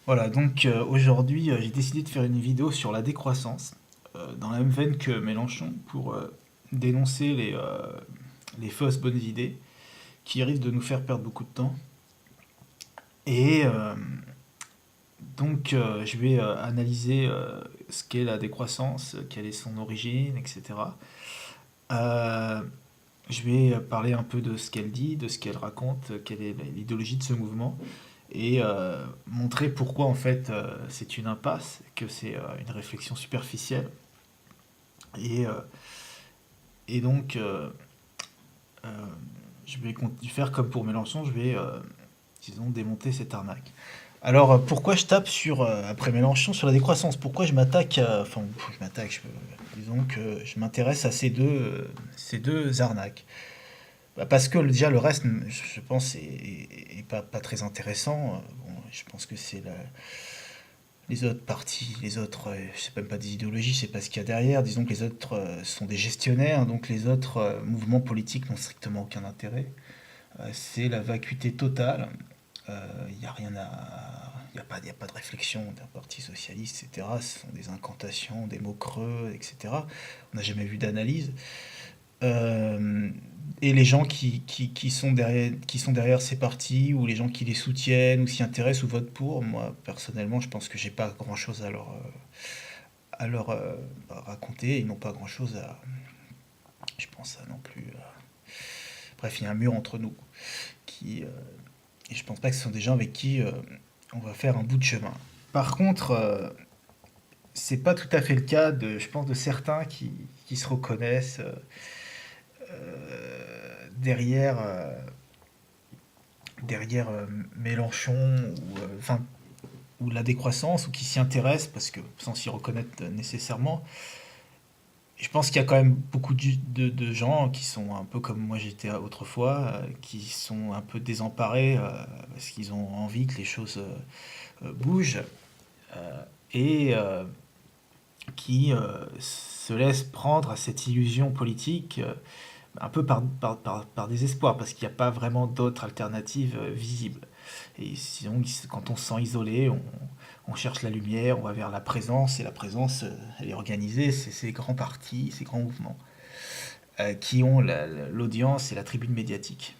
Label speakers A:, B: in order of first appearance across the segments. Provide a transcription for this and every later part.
A: Voilà, donc aujourd'hui, j'ai décidé de faire une vidéo sur la décroissance, dans la même veine que Mélenchon, pour dénoncer les fausses bonnes idées qui risquent de nous faire perdre beaucoup de temps. Et je vais analyser ce qu'est la décroissance, quelle est son origine, etc. Euh, je vais parler un peu de ce qu'elle dit, de ce qu'elle raconte, quelle est l'idéologie de ce mouvement, et montrer pourquoi en fait c'est une impasse, que c'est une réflexion superficielle. Et, euh, et donc euh, je vais faire comme pour Mélenchon, je vais disons démonter cette arnaque. Alors pourquoi je tape après Mélenchon sur la décroissance? Pourquoi je m'attaque enfin je m'attaque, disons que je m'intéresse à ces deux arnaques. Bah, parce que déjà le reste, je pense, est pas très intéressant. Bon, je pense que les autres partis, les autres, je sais même pas des idéologies, je sais pas ce qu'il y a derrière. Disons que les autres sont des gestionnaires, donc les autres mouvements politiques n'ont strictement aucun intérêt. C'est la vacuité totale. Il n'y a rien à, il y a pas de réflexion d'un parti socialiste, etc. Ce sont des incantations, des mots creux, etc. On n'a jamais vu d'analyse. Euh, et les gens qui sont derrière ces partis, ou les gens qui les soutiennent, ou s'y intéressent, ou votent pour, moi, personnellement, je pense que j'ai pas grand-chose à leur raconter. Ils n'ont pas grand-chose à, je pense, à non plus. Bref, il y a un mur entre nous. Qui, et je pense pas que ce sont des gens avec qui on va faire un bout de chemin. Par contre, c'est pas tout à fait le cas je pense, de certains qui se reconnaissent derrière Mélenchon ou la décroissance, ou qui s'y intéressent parce que sans s'y reconnaître nécessairement. Je pense qu'il y a quand même beaucoup de gens qui sont un peu comme moi j'étais autrefois, qui sont un peu désemparés parce qu'ils ont envie que les choses bougent, et qui se laissent prendre à cette illusion politique un peu par désespoir, parce qu'il n'y a pas vraiment d'autres alternatives visibles. Et sinon, quand on se sent isolé, on cherche la lumière, on va vers la présence, et la présence, elle est organisée, c'est ces grands partis, ces grands mouvements, qui ont l'audience et la tribune médiatique.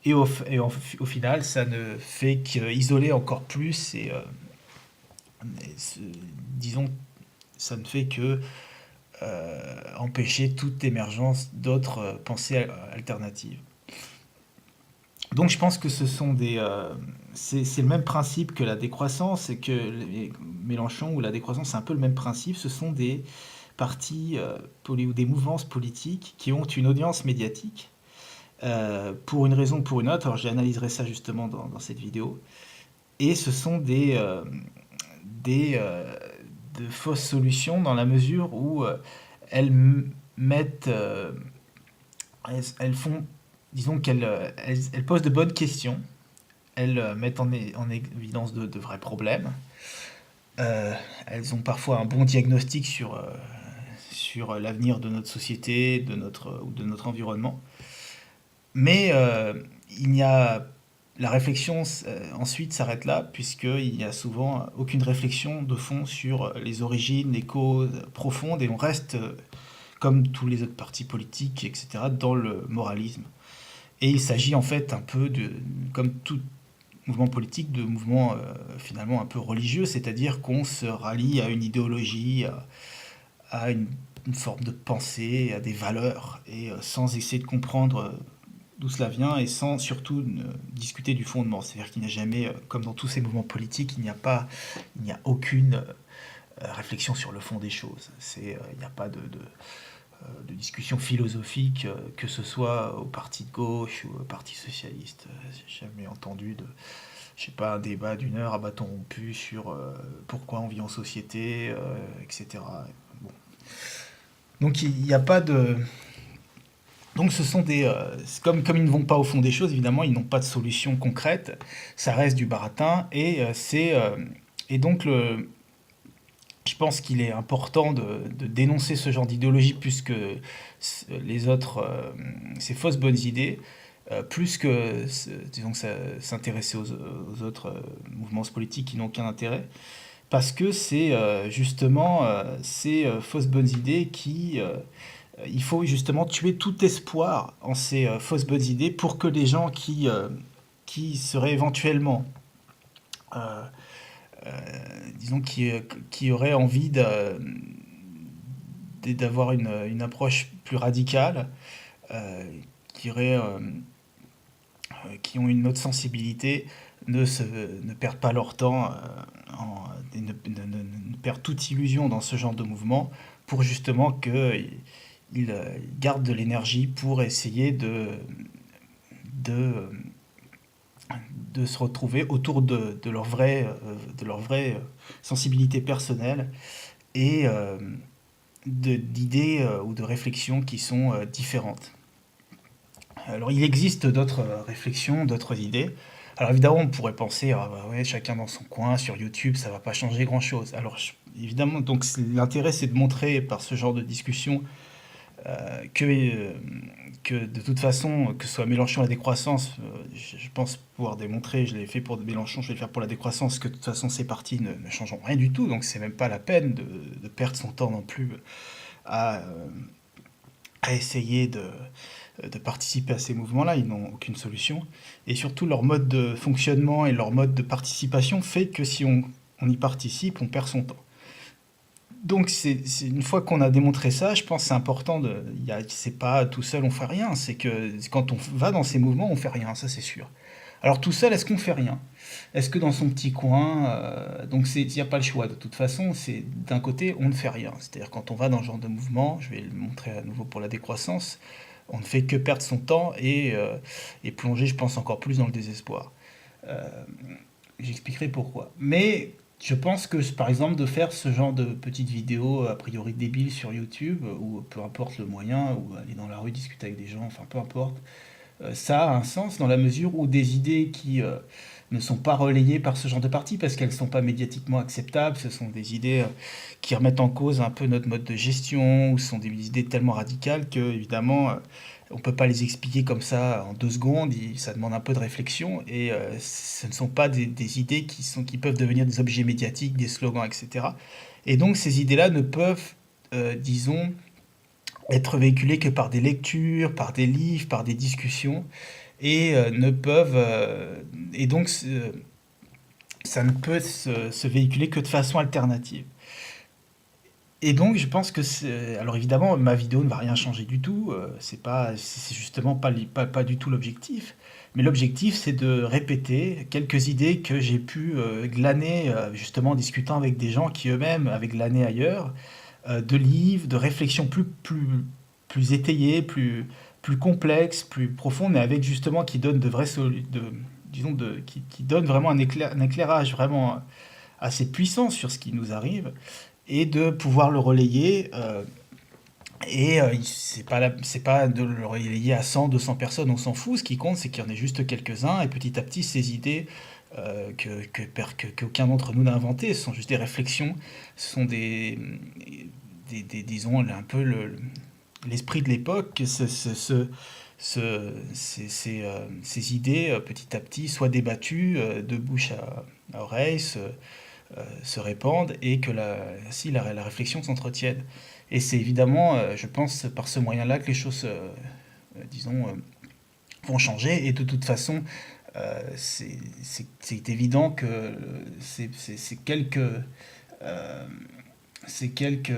A: Au final, ça ne fait qu'isoler encore plus, et disons, ça ne fait que empêcher toute émergence d'autres pensées alternatives. Donc je pense que c'est le même principe que la décroissance, et que Mélenchon ou la décroissance, c'est un peu le même principe. Ce sont des partis ou des mouvances politiques qui ont une audience médiatique pour une raison ou pour une autre. Alors j'analyserai ça justement dans cette vidéo. Et ce sont des de fausses solutions, dans la mesure où elles mettent, elles font, disons elles posent de bonnes questions, elles mettent en évidence de vrais problèmes. Euh, Elles ont parfois un bon diagnostic sur l'avenir de notre société, ou de notre environnement. Mais il n'y a la réflexion ensuite s'arrête là, puisqu'il n'y a souvent aucune réflexion de fond sur les origines, les causes profondes, et on reste, comme tous les autres partis politiques, etc., dans le moralisme. Et il s'agit en fait un peu comme tout mouvement politique, de mouvement finalement un peu religieux, c'est-à-dire qu'on se rallie à une idéologie, à une forme de pensée, à des valeurs, et sans essayer de comprendre d'où cela vient, et sans surtout discuter du fondement. C'est-à-dire qu'il n'y a jamais, comme dans tous ces mouvements politiques, il n'y a aucune réflexion sur le fond des choses. Il n'y a pas de discussion philosophique, que ce soit au parti de gauche ou au parti socialiste. J'ai jamais entendu je sais pas, un débat d'une heure à bâton rompu sur pourquoi on vit en société, etc. Bon. Donc il n'y a pas de, donc ce sont comme ils ne vont pas au fond des choses, évidemment, ils n'ont pas de solution concrète. Ça reste du baratin, et donc je pense qu'il est important de dénoncer ce genre d'idéologie, puisque les autres, ces fausses bonnes idées, plus que, disons, s'intéresser aux autres mouvements politiques qui n'ont aucun intérêt, parce que c'est justement ces fausses bonnes idées il faut justement tuer tout espoir en ces fausses bonnes idées pour que les gens qui seraient éventuellement, euh, disons, qui auraient envie d'avoir une approche plus radicale, euh, qui auraient, qui ont une autre sensibilité, ne perdent pas leur temps, et ne perdent toute illusion dans ce genre de mouvement pour justement qu'ils gardent de l'énergie pour essayer de, de se retrouver autour de leur vraie sensibilité personnelle et d'idées ou de réflexions qui sont différentes. Alors il existe d'autres réflexions, d'autres idées. Alors évidemment, on pourrait penser, ah bah ouais, chacun dans son coin, sur YouTube, ça va pas changer grand-chose. Alors évidemment, donc l'intérêt c'est de montrer par ce genre de discussion que de toute façon, que ce soit Mélenchon ou la décroissance, je pense pouvoir démontrer, je l'ai fait pour Mélenchon, je vais le faire pour la décroissance, que de toute façon ces partis ne changeront rien du tout, donc c'est même pas la peine de perdre son temps non plus à, euh, à essayer de participer à ces mouvements-là, ils n'ont aucune solution. Et surtout, leur mode de fonctionnement et leur mode de participation fait que si on y participe, on perd son temps. Donc, une fois qu'on a démontré ça, je pense que c'est important c'est pas tout seul on fait rien, c'est que quand on va dans ces mouvements, on fait rien, ça c'est sûr. Alors tout seul, est-ce qu'on fait rien? Est-ce que dans son petit coin, donc il n'y a pas le choix de toute façon, c'est d'un côté on ne fait rien. C'est-à-dire quand on va dans ce genre de mouvement, je vais le montrer à nouveau pour la décroissance, on ne fait que perdre son temps et plonger, je pense, encore plus dans le désespoir. Euh, J'expliquerai pourquoi. Mais je pense que, par exemple, de faire ce genre de petites vidéos a priori débiles sur YouTube, ou peu importe le moyen, ou aller dans la rue discuter avec des gens, enfin peu importe, ça a un sens dans la mesure où des idées qui ne sont pas relayées par ce genre de parti parce qu'elles ne sont pas médiatiquement acceptables, ce sont des idées qui remettent en cause un peu notre mode de gestion, ou ce sont des idées tellement radicales que, évidemment, on ne peut pas les expliquer comme ça en 2 secondes, ça demande un peu de réflexion, et ce ne sont pas des idées qui peuvent devenir des objets médiatiques, des slogans, etc. Et donc ces idées-là ne peuvent, disons, être véhiculées que par des lectures, par des livres, par des discussions, et ne peuvent et donc ça ne peut se véhiculer que de façon alternative. Et donc je pense que alors évidemment ma vidéo ne va rien changer du tout, c'est justement pas du tout l'objectif, mais l'objectif c'est de répéter quelques idées que j'ai pu glaner justement en discutant avec des gens qui eux-mêmes avaient glané ailleurs, de livres, de réflexions plus étayées, plus complexes, plus profondes, mais avec justement qui donnent de vrais disons qui donnent vraiment un éclairage vraiment assez puissant sur ce qui nous arrive et de pouvoir le relayer. C'est pas de le relayer à 100, 200 personnes, on s'en fout. Ce qui compte, c'est qu'il y en ait juste quelques-uns et petit à petit, ces idées qu'aucun d'entre nous n'a inventées, ce sont juste des réflexions, ce sont disons, un peu l'esprit de l'époque, ces idées, petit à petit, soient débattues de bouche à oreille, se répandent et que ainsi la réflexion s'entretienne. Et c'est évidemment, je pense, par ce moyen-là que les choses, disons, vont changer. Et de toute façon, c'est évident que ces euh, ces quelques,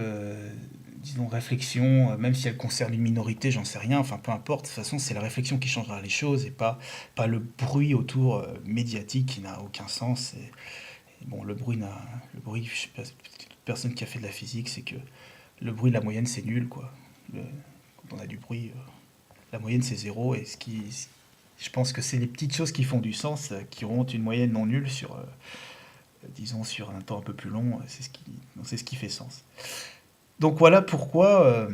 A: disons, réflexions, même si elles concernent une minorité, j'en sais rien, enfin peu importe, de toute façon c'est la réflexion qui changera les choses et pas le bruit autour médiatique qui n'a aucun sens. Et bon, le bruit, je sais pas, toute personne qui a fait de la physique, c'est que le bruit, la moyenne, c'est nul, quoi. Quand on a du bruit, la moyenne, c'est zéro. Je pense que c'est les petites choses qui font du sens, qui auront une moyenne non nulle disons, sur un temps un peu plus long. C'est ce qui fait sens. Donc voilà pourquoi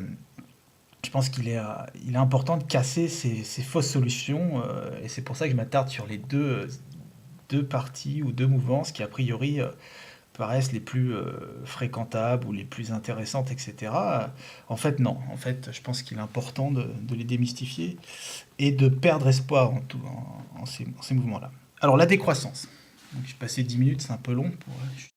A: je pense il est important de casser ces fausses solutions. Et c'est pour ça que je m'attarde sur les deux parties ou deux mouvances qui, a priori, paraissent les plus fréquentables ou les plus intéressantes, etc. En fait, non. En fait, je pense qu'il est important de les démystifier et de perdre espoir en ces mouvements-là. Alors, la décroissance. Donc, j'ai passé 10 minutes, c'est un peu long pour